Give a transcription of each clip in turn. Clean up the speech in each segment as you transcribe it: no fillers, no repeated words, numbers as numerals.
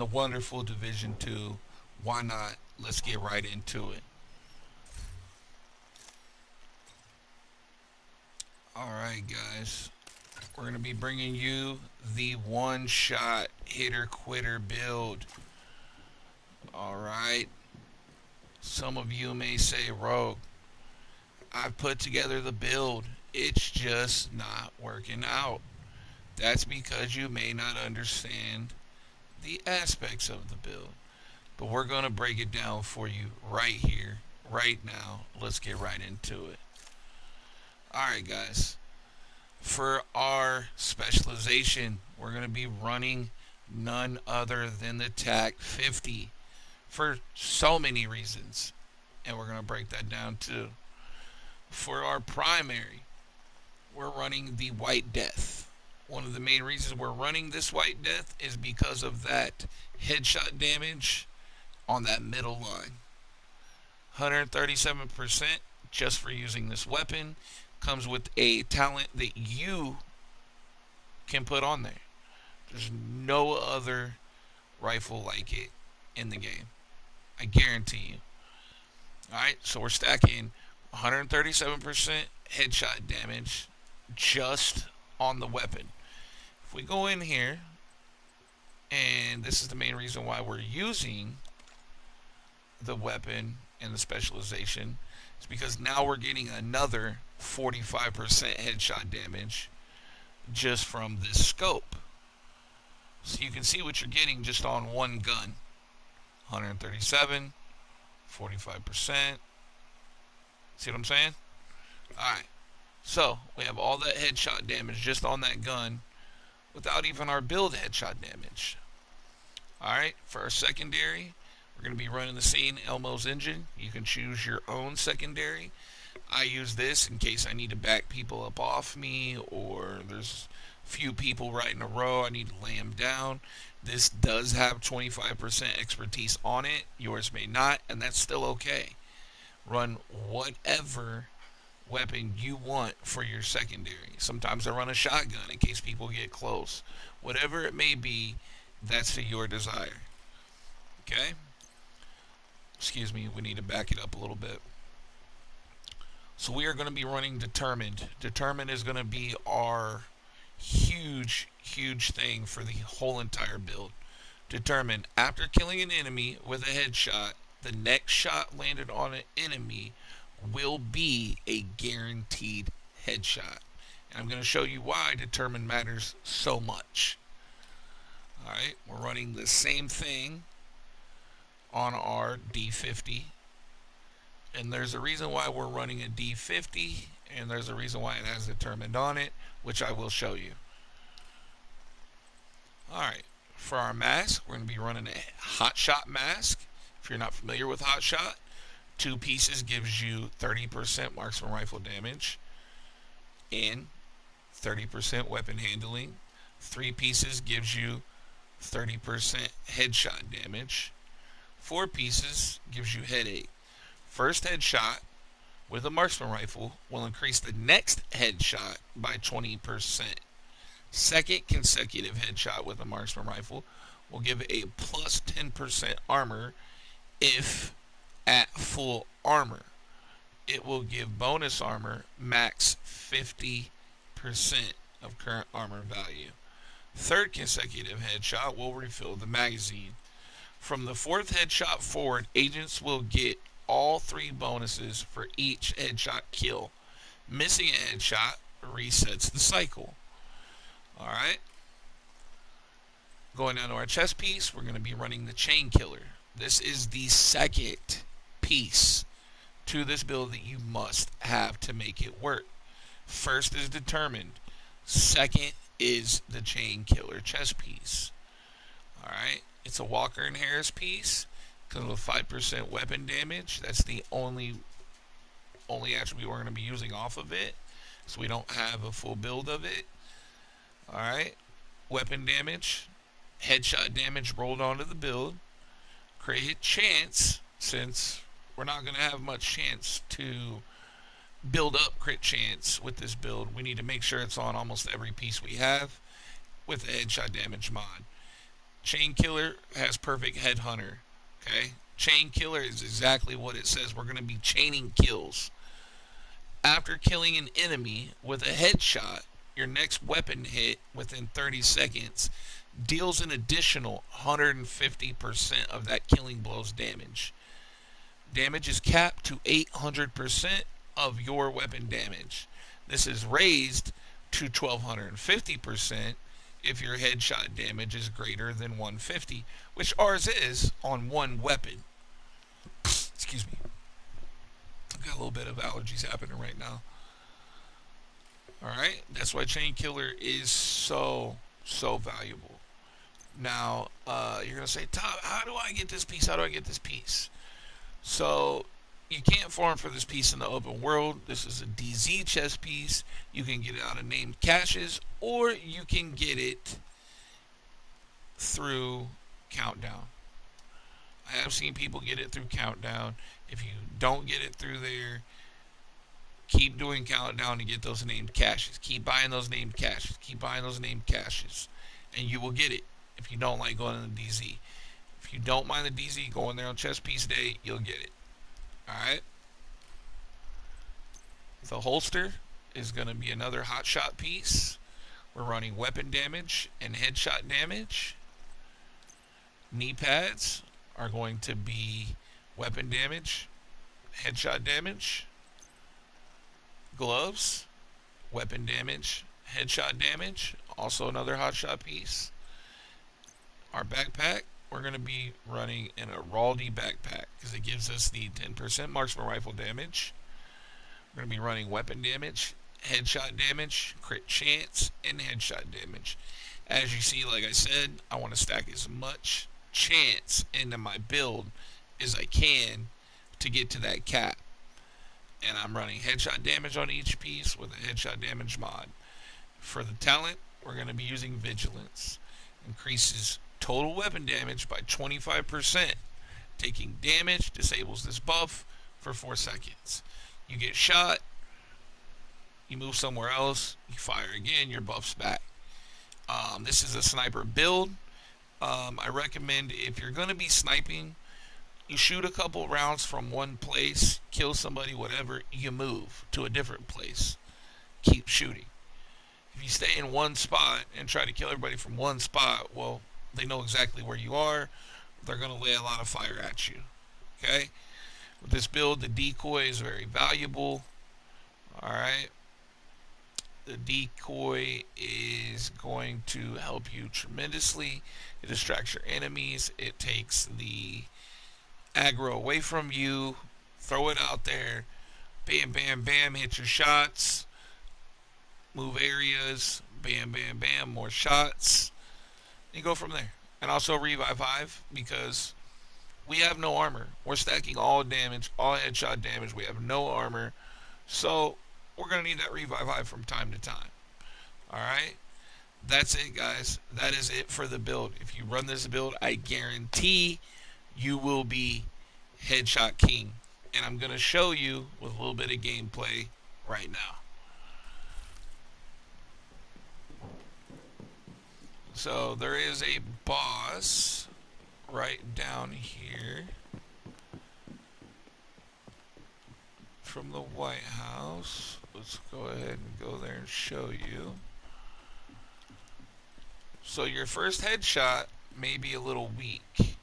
the wonderful Division 2. Why not? Let's get right into it. Alright, guys. We're going to be bringing you the one-shot hitter-quitter build. Alright. Some of you may say, Rogue, I've put together the build. It's just not working out. That's because you may not understand the aspects of the build. But we're going to break it down for you right here, right now. Let's get right into it. Alright, guys. For our specialization, we're going to be running none other than the TAC 50 for so many reasons. And we're going to break that down too. For our primary, we're running the White Death. One of the main reasons we're running this White Death is because of that headshot damage on that middle line. 137% just for using this weapon. Comes with a talent that you can put on there. There's no other rifle like it in the game. I guarantee you. Alright, so we're stacking 137% headshot damage just on the weapon. If we go in here, and this is the main reason why we're using the weapon and the specialization, is because now we're getting another 45% headshot damage just from this scope. So you can see what you're getting just on one gun. 137, 45%. See what I'm saying? Alright. So we have all that headshot damage just on that gun without even our build headshot damage. Alright, for our secondary, we're going to be running the same Elmo's engine. You can choose your own secondary. I use this in case I need to back people up off me, or there's few people right in a row, I need to lay them down. This does have 25% expertise on it. Yours may not, and that's still okay. Run whatever weapon you want for your secondary. Sometimes I run a shotgun in case people get close. Whatever it may be, that's to your desire. Okay? Excuse me, we need to back it up a little bit. So we are going to be running Determined. Determined is going to be our huge thing for the whole entire build. Determined, after killing an enemy with a headshot, the next shot landed on an enemy will be a guaranteed headshot. And I'm going to show you why Determined matters so much. Alright, we're running the same thing on our D50. And there's a reason why we're running a D50, and there's a reason why it has Determined on it, which I will show you. Alright, for our mask, we're going to be running a Hot Shot mask. If you're not familiar with Hot Shot, 2 pieces gives you 30% marksman rifle damage and 30% weapon handling. 3 pieces gives you 30% headshot damage. 4 pieces gives you headache. First headshot with a marksman rifle will increase the next headshot by 20%. Second consecutive headshot with a marksman rifle will give a plus 10% armor if at full armor. It will give bonus armor max 50% of current armor value. Third consecutive headshot will refill the magazine. From the 4th headshot forward, agents will get all 3 bonuses for each headshot kill. Missing a headshot resets the cycle. Alright. Going down to our chest piece, we're going to be running the Chain Killer. This is the second piece to this build that you must have to make it work. First is Determined. Second is the Chain Killer chest piece. Alright. It's a Walker and Harris piece. Comes with 5% weapon damage. That's the only attribute we're going to be using off of it. So we don't have a full build of it. Alright. Weapon damage. Headshot damage rolled onto the build. Crit chance, since we're not going to have much chance to build up crit chance with this build, we need to make sure it's on almost every piece we have with the headshot damage mod. Chain Killer has perfect headhunter. Okay? Chain Killer is exactly what it says. We're going to be chaining kills. After killing an enemy with a headshot, your next weapon hit within 30 seconds deals an additional 150% of that killing blow's damage. Damage is capped to 800% of your weapon damage. This is raised to 1250% if your headshot damage is greater than 150, which ours is on one weapon. Excuse me. I've got a little bit of allergies happening right now. Alright, that's why Chain Killer is so valuable. Now, you're going to say, Tom, how do I get this piece? How do I get this piece? So, you can't farm for this piece in the open world. This is a DZ chess piece. You can get it out of named caches, or you can get it through Countdown. I have seen people get it through Countdown. If you don't get it through there, keep doing Countdown to get those named caches. Keep buying those named caches. Keep buying those named caches. And you will get it if you don't like going to the DZ. If you don't mind the DZ, go in there on Chess Piece Day, you'll get it. Alright? The holster is going to be another hotshot piece. We're running weapon damage and headshot damage. Knee pads are going to be weapon damage, headshot damage. Gloves, weapon damage, headshot damage, also another hotshot piece. Our backpack, we're going to be running in a Raldi backpack because it gives us the 10% marksman rifle damage. We're going to be running weapon damage, headshot damage, crit chance, and headshot damage. As you see, like I said, I want to stack as much chance into my build as I can to get to that cap. And I'm running headshot damage on each piece with a headshot damage mod. For the talent, we're going to be using Vigilance. Increases total weapon damage by 25%. Taking damage disables this buff for 4 seconds. You get shot, you move somewhere else, you fire again, your buff's back. This is a sniper build. I recommend if you're going to be sniping, you shoot a couple rounds from one place, kill somebody, whatever, you move to a different place. Keep shooting. If you stay in one spot and try to kill everybody from one spot, well, they know exactly where you are. They're going to lay a lot of fire at you. Okay? With this build, the decoy is very valuable. Alright? The decoy is going to help you tremendously. It distracts your enemies. It takes the aggro away from you. Throw it out there. Bam, bam, bam. Hit your shots. Move areas. Bam, bam, bam. More shots. You go from there. And also revive because we have no armor. We're stacking all damage, all headshot damage. We have no armor. So we're going to need that revive from time to time. Alright? That's it, guys. That is it for the build. If you run this build, I guarantee you will be headshot king. And I'm going to show you with a little bit of gameplay right now. So there is a boss right down here from the White House. Let's go ahead and go there and show you. So your first headshot may be a little weak.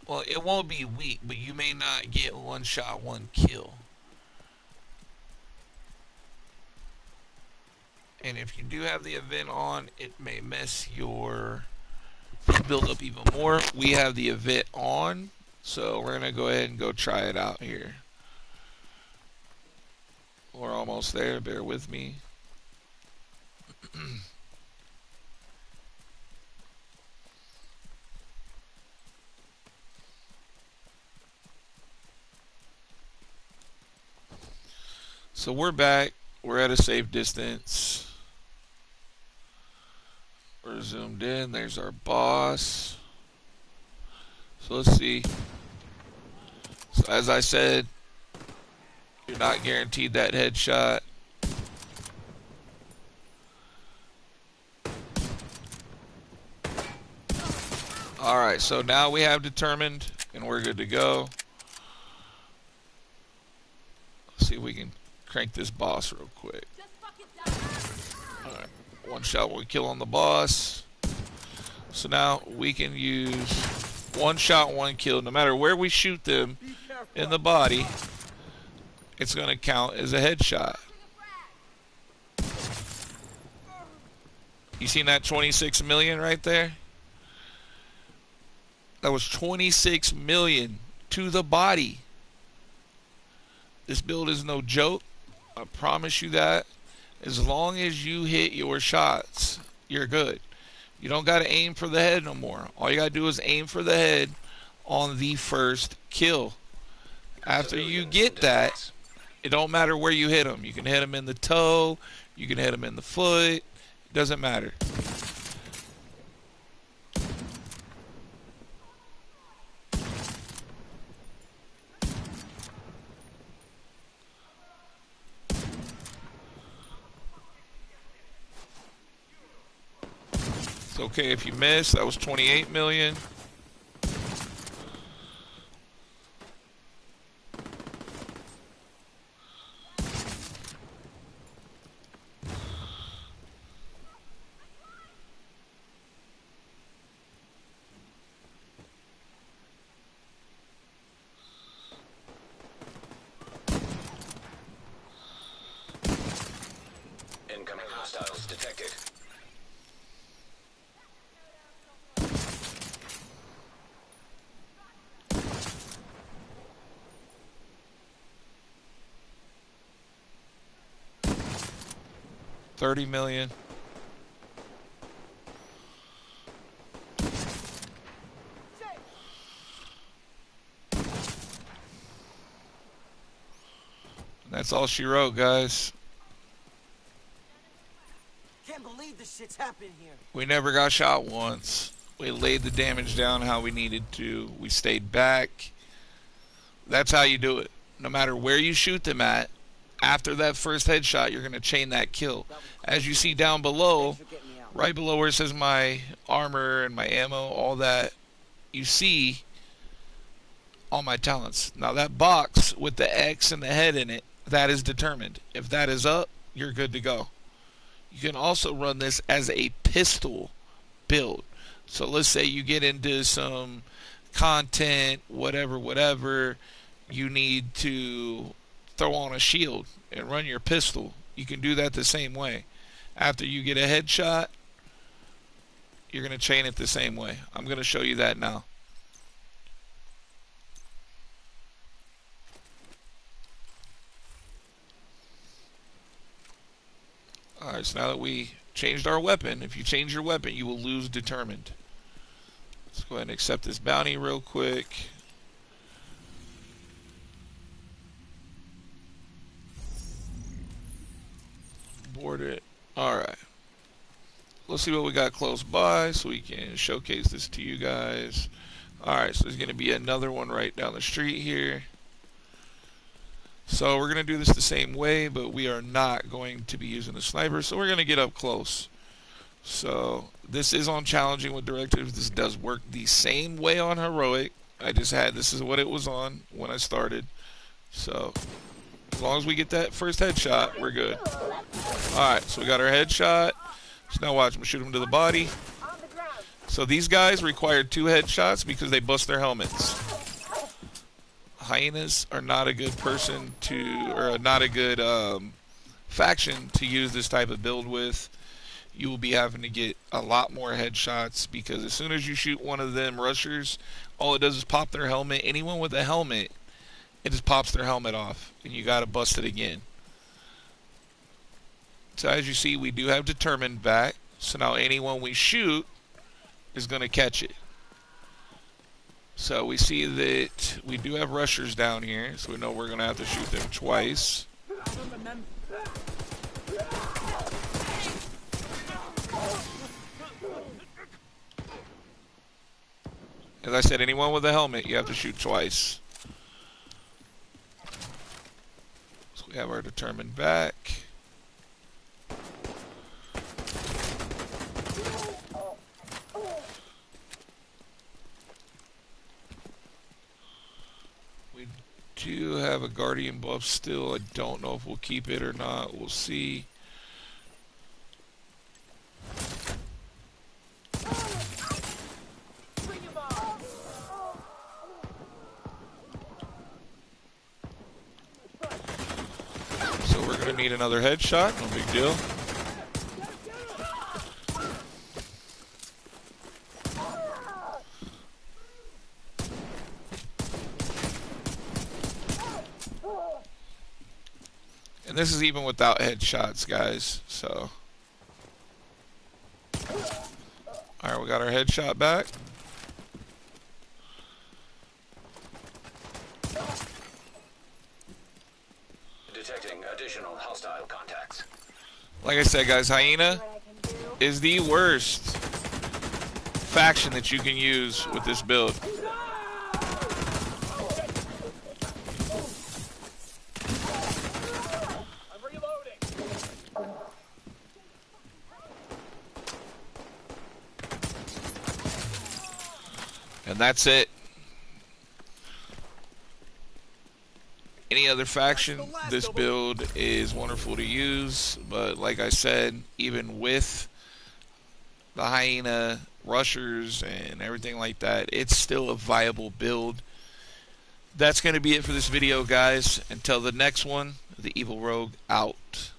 Well, it won't be weak, but you may not get one shot, one kill. And if you do have the event on, it may mess your build up even more. We have the event on, so we're going to go ahead and go try it out here. We're almost there, bear with me. So we're back. We're at a safe distance. We're zoomed in. There's our boss. So let's see. So as I said, you're not guaranteed that headshot. Alright, so now we have determined and we're good to go. Let's see if we can crank this boss real quick. Alright, one shot, one kill on the boss. So now we can use one shot, one kill. No matter where we shoot them in the body, it's going to count as a headshot. You seen that 26 million right there? That was 26 million to the body. This build is no joke. I promise you that. As long as you hit your shots, you're good. You don't got to aim for the head no more. All you got to do is aim for the head on the first kill. After you get that, it don't matter where you hit them. You can hit them in the toe. You can hit them in the foot. It doesn't matter. It's okay if you miss. That was 28 million. Incoming hostiles detected. $30 million. That's all she wrote, guys. Can't believe this shit's happening here. We never got shot once. We laid the damage down how we needed to. We stayed back. That's how you do it. No matter where you shoot them at, after that first headshot, you're going to chain that kill. As you see down below, right below where it says my armor and my ammo, all that, you see all my talents. Now that box with the X and the head in it, that is determined. If that is up, you're good to go. You can also run this as a pistol build. So let's say you get into some content, whatever, you need to throw on a shield and run your pistol. You can do that the same way. After you get a headshot, you're going to chain it the same way. I'm going to show you that now. Alright, so now that we changed our weapon, if you change your weapon, you will lose determined. Let's go ahead and accept this bounty real quick. Board it. Alright. Let's see what we got close by so we can showcase this to you guys. Alright, so there's going to be another one right down the street here. So we're going to do this the same way, but we are not going to be using the sniper, so we're going to get up close. So this is on challenging with directives. This does work the same way on heroic. This is what it was on when I started. So as long as we get that first headshot, we're good. Alright, so we got our headshot. So now watch, I'm going to shoot him to the body. So these guys require 2 headshots because they bust their helmets. Hyenas are not a good person to, or not a good faction to use this type of build with. You will be having to get a lot more headshots because as soon as you shoot one of them rushers, all it does is pop their helmet. Anyone with a helmet, it just pops their helmet off and you got to bust it again. So as you see, we do have determined back. So now anyone we shoot is going to catch it. So we see that we do have rushers down here, so we know we're going to have to shoot them twice. As I said, anyone with a helmet, you have to shoot twice. So we have our determined back. do have a Guardian buff still. I don't know if we'll keep it or not. We'll see. So we're going to need another headshot. No big deal. And this is even without headshots, guys. So, alright, we got our headshot back. Detecting additional hostile contacts. Like I said, guys, Hyena is the worst faction that you can use with this build. And that's it. Any other faction, this build is wonderful to use, but like I said, even with the Hyena rushers and everything like that, it's still a viable build. That's going to be it for this video, guys. Until the next one, the Evil Rogue out.